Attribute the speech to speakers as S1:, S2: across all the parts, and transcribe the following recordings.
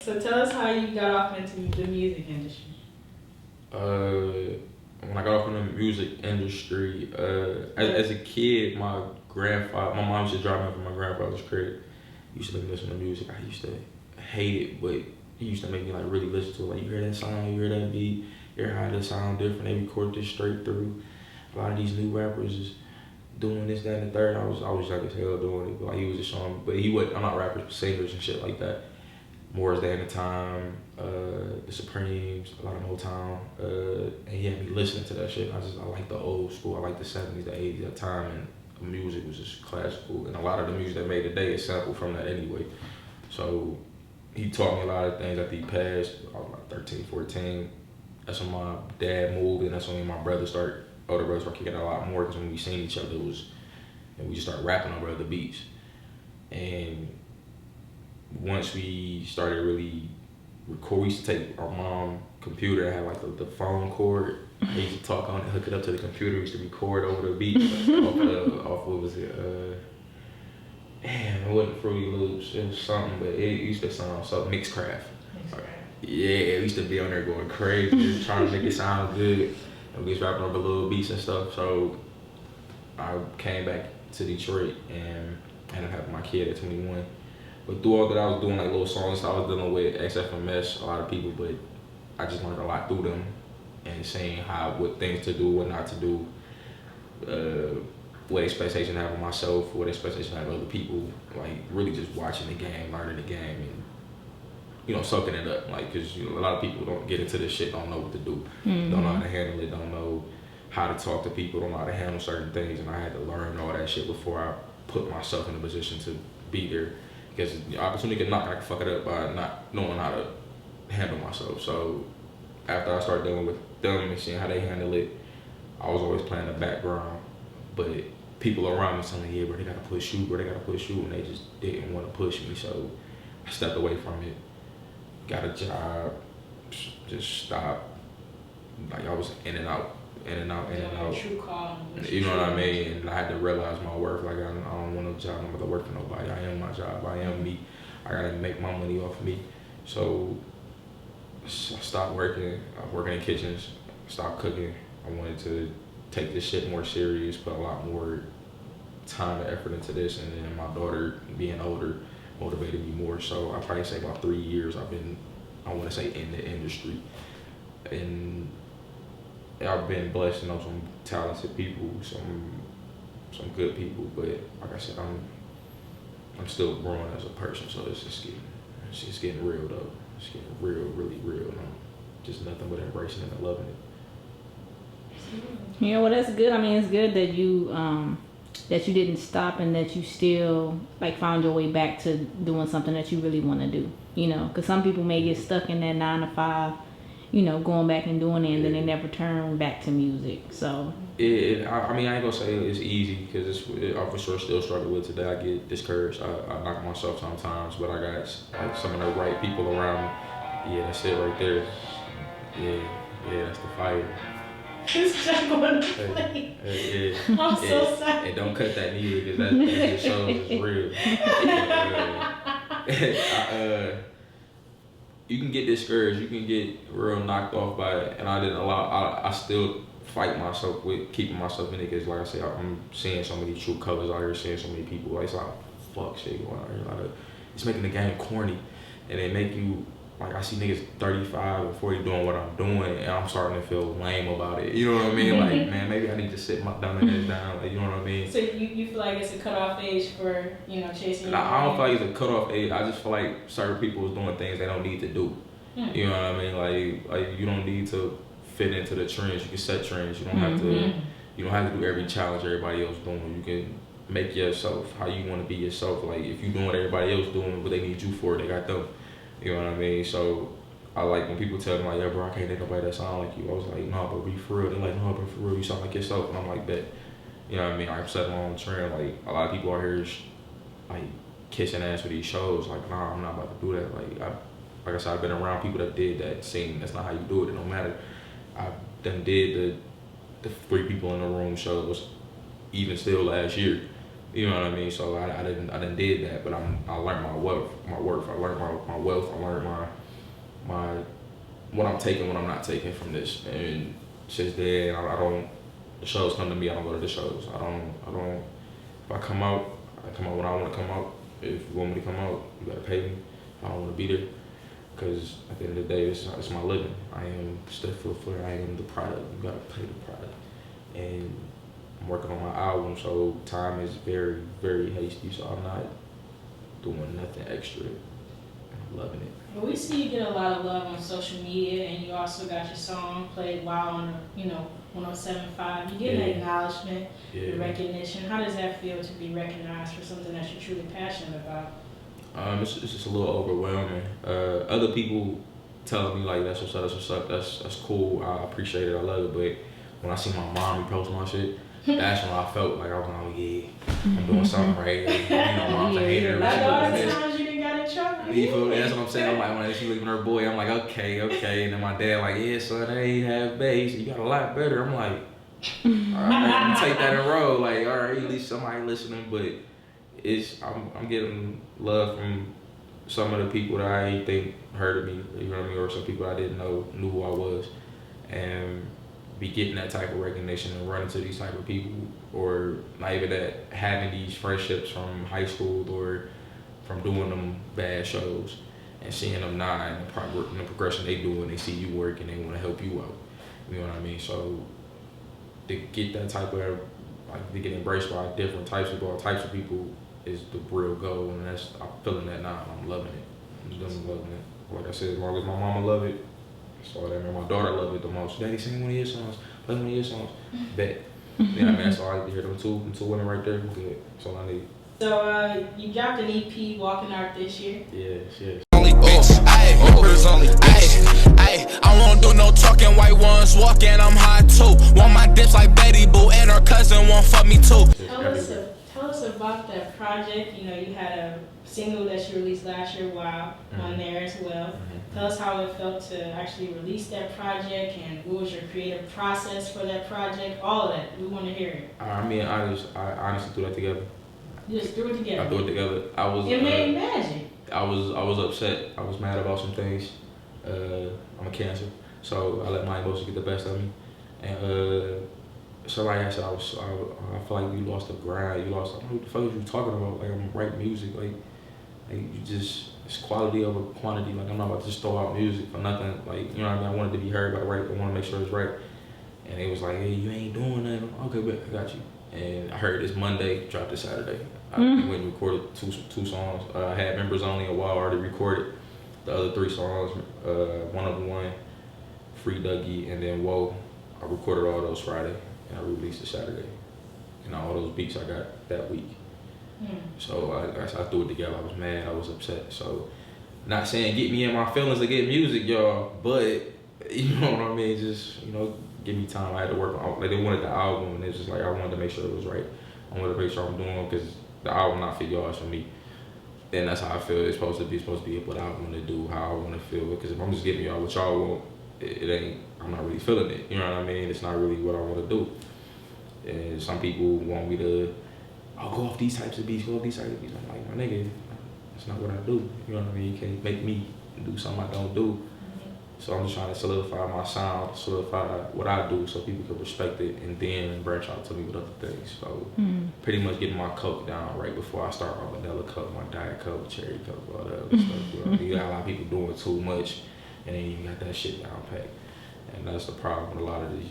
S1: So tell us how you got off into the music industry.
S2: When I got off in the music industry, as a kid, my mom used to drive me from my grandfather's crib. He used to make me listen to music. I used to hate it, but he used to make me like really listen to it. Like, you hear that sound, you hear that beat, you hear how this sound different. They record this straight through. A lot of these new rappers is doing this, that, and the third. I was young as hell doing it, but like, he was just showing me. But he wasn't. I'm not rappers, but singers and shit like that. Moore's Day and the Time, the Supremes, a lot of Motown, and he had me listening to that shit. I like the old school. I like the 70s, the 80s, that time, and the music was just classical. And a lot of the music that made today is sampled from that anyway. So he taught me a lot of things after he passed. I was like 13, 14. That's when my dad moved, and that's when me and my older brothers started kicking a lot more, because when we seen each other, and we just started rapping over other beats. And once we started really record, we used to take our mom's computer and have like the phone cord. We used to talk on it, hook it up to the computer. We used to record over the beat off what was it? Damn, it wasn't Fruity Loops. It was something, but it used to sound so Mixcraft. Yeah, we used to be on there going crazy, just trying to make it sound good. And we was rapping over little beats and stuff. So I came back to Detroit and ended up having my kid at 21. But through all that, I was doing like little songs. I was dealing with XFMS, a lot of people, but I just learned a lot through them and seeing what things to do, what not to do, what expectation I have of myself, what expectation I have of other people. Like, really just watching the game, learning the game, and soaking it up. Like, cause a lot of people don't get into this shit, don't know what to do, don't know how to handle it, don't know how to talk to people, don't know how to handle certain things, and I had to learn all that shit before I put myself in a position to be there. Because the opportunity could knock, I could fuck it up by not knowing how to handle myself. So after I started dealing with them and seeing how they handle it, I was always playing the background. But people around me telling me, yeah, bro, they gotta push you, and they just didn't want to push me. So I stepped away from it, got a job, just stopped. Like, I was in and out.
S1: True call.
S2: You know what I mean? And I had to realize my worth. Like, I don't want no job. I'm not gonna work for nobody. I am my job. I am me. I gotta make my money off me. So I stopped working. I was working in kitchens. Stopped cooking. I wanted to take this shit more serious, put a lot more time and effort into this. And then my daughter being older motivated me more. So I probably say about 3 years I've been, I want to say, in the industry. And I've been blessed to know some talented people, some good people, but like I said, I'm still growing as a person, so it's just getting real though. It's getting real, really real, and I'm just nothing but embracing it and loving it.
S3: Yeah, well, that's good. I mean, it's good that you didn't stop and that you still like found your way back to doing something that you really want to do. Because some people may get stuck in that 9 to 5. Going back and doing it, and then they never turn back to music. So
S2: I mean, I ain't gonna say it's easy, because I for sure still struggle with it today. I get discouraged. I knock myself sometimes, but I got like some of the right people around me. Yeah, that's it right there. Yeah, that's the fire.
S1: This just going to play. I'm so sorry.
S2: And don't cut that neither, because that just shows it's real. You can get discouraged, you can get real knocked off by it, and I still fight myself with keeping myself in it, because like I said, I'm seeing so many true colors out here, seeing so many people, like, it's like, fuck shit going on here, it's making the game corny, and they make you, like, I see niggas 35 and 40 doing what I'm doing, and I'm starting to feel lame about it, you know what I mean? Like, man, maybe I need to sit my dumb ass down, like, you know what I mean?
S1: So you feel like it's a cutoff age for, chasing your
S2: I don't feel like it's a cutoff age. I just feel like certain people is doing things they don't need to do. You know what I mean? Like you don't need to fit into the trends. You can set trends. You don't have to. You don't have to do every challenge everybody else doing. You can make yourself how you want to be yourself. Like, if you doing what everybody else doing, what they need you for, they got them. You know what I mean? So I like when people tell me like, yeah, bro, I can't date nobody that sound like you. I was like, no, but be for real. They're like, no, but for real, you sound like yourself. And I'm like, bet. You know what I mean? I'm setting my own trend. Like, a lot of people out here is like kissing ass with these shows. Like, nah, I'm not about to do that. Like I said, I've been around people that did that, saying that's not how you do it. It don't matter. I done did the 3 people in the room shows, even still last year. You know what I mean? So I didn't did that, but I learned my worth. I learned my wealth. I learned my what I'm taking, what I'm not taking from this. And since then, I don't. The shows come to me. I don't go to the shows. I don't. If I come out when I want to come out. If you want me to come out, you gotta pay me. I don't want to be there, because at the end of the day, it's my living. I am Laflare. I am the product. You gotta pay the product. And I'm working on my album, so time is very, very hasty. So I'm not doing nothing extra. I'm loving it.
S1: Well, we see you get a lot of love on social media, and you also got your song played while on, 107.5. You get an acknowledgement, recognition. How does that feel to be recognized for something that you're truly passionate about?
S2: It's just a little overwhelming. Other people telling me like that's what's up, that's cool. I appreciate it, I love it. But when I see my mom repost my shit, that's when I felt like I was like, yeah, I'm doing something right. Mom's a hater.
S1: Like all the times you didn't got in trouble.
S2: That's what I'm saying. I'm like, when she looking at her boy, I'm like, okay. And then my dad like, yeah, son, I ain't half base. You got a lot better. I'm like, all right, you take that and roll. Like, all right, at least somebody listening. But I'm getting love from some of the people that I ain't think heard of me. You know what I mean? Or some people I didn't know knew who I was, and be getting that type of recognition and running to these type of people, or not even that, having these friendships from high school or from doing them bad shows and seeing them now and the progression they do, and they see you work and they want to help you out. You know what I mean? So to get that type of, like, to get embraced by different types of all types of people is the real goal, and I'm feeling that now, and I'm loving it. I'm just loving it. Like I said, as long as my mama love it, so that my daughter love it the most. Daddy, sing one of your songs. Play one of your songs. Bet. You know what I mean? So I like to hear them two women right there. Good. That's all I need.
S1: So you dropped an EP, Walking Art, this year.
S2: Yes.
S4: Only bitch, ayy, members only, ayy, I won't do no talking, white ones walking, I'm hot too. Want my dips like Betty Boo, and her cousin won't fuck me too.
S1: Tell us about that project. You had a single that you released last year, Wow, on there as well. Tell us how it felt to actually release that project, and what was your creative process for that project, all of that. We want to hear it.
S2: I honestly threw that together.
S1: You just threw it together?
S2: I threw it together.
S1: It made magic.
S2: I was upset. I was mad about some things. I'm a Cancer, so I let my emotions get the best of me. And somebody asked, I feel like you lost the grind. You lost, what the fuck are you talking about? Like, I'm writing music. Like you just, it's quality over quantity. Like, I'm not about to just throw out music for nothing. Like, you know what I mean? I wanted to be heard by right. I want to make sure it's right. And they was like, hey, you ain't doing nothing. Okay, but I got you. And I heard this Monday, dropped it Saturday. I went and recorded two songs. I had Members Only, a while already recorded. The other 3 songs, one of them won, Free Dougie, and then Whoa. I recorded all those Friday, and I released it Saturday. And all those beats I got that week. So I threw it together. I was mad, I was upset. So, not saying get me in my feelings to get music, y'all, but, you know what I mean, just, give me time. I had to work on, like, they wanted the album, and it's just like, I wanted to make sure it was right. I wanted to make sure I'm doing, because the album not for y'all, it's for me. Then that's how I feel it's supposed to be what I want to do, how I want to feel. Because if I'm just giving y'all what y'all want, it ain't, I'm not really feeling it. You know what I mean? It's not really what I want to do. And some people want me to, go off these types of beats, I'm like, my nigga, that's not what I do. You know what I mean? You can't make me do something I don't do. So I'm just trying to solidify my sound, solidify what I do, so people can respect it, and then branch out to me with other things. So pretty much getting my Coke down right before I start my vanilla Coke, my Diet Coke, Cherry Coke, all that other stuff. You know? You got a lot of people doing too much, and they ain't even got that shit down packed. And that's the problem with a lot of these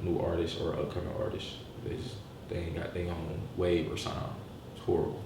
S2: new artists or upcoming artists. They ain't got their own wave or sound. It's horrible.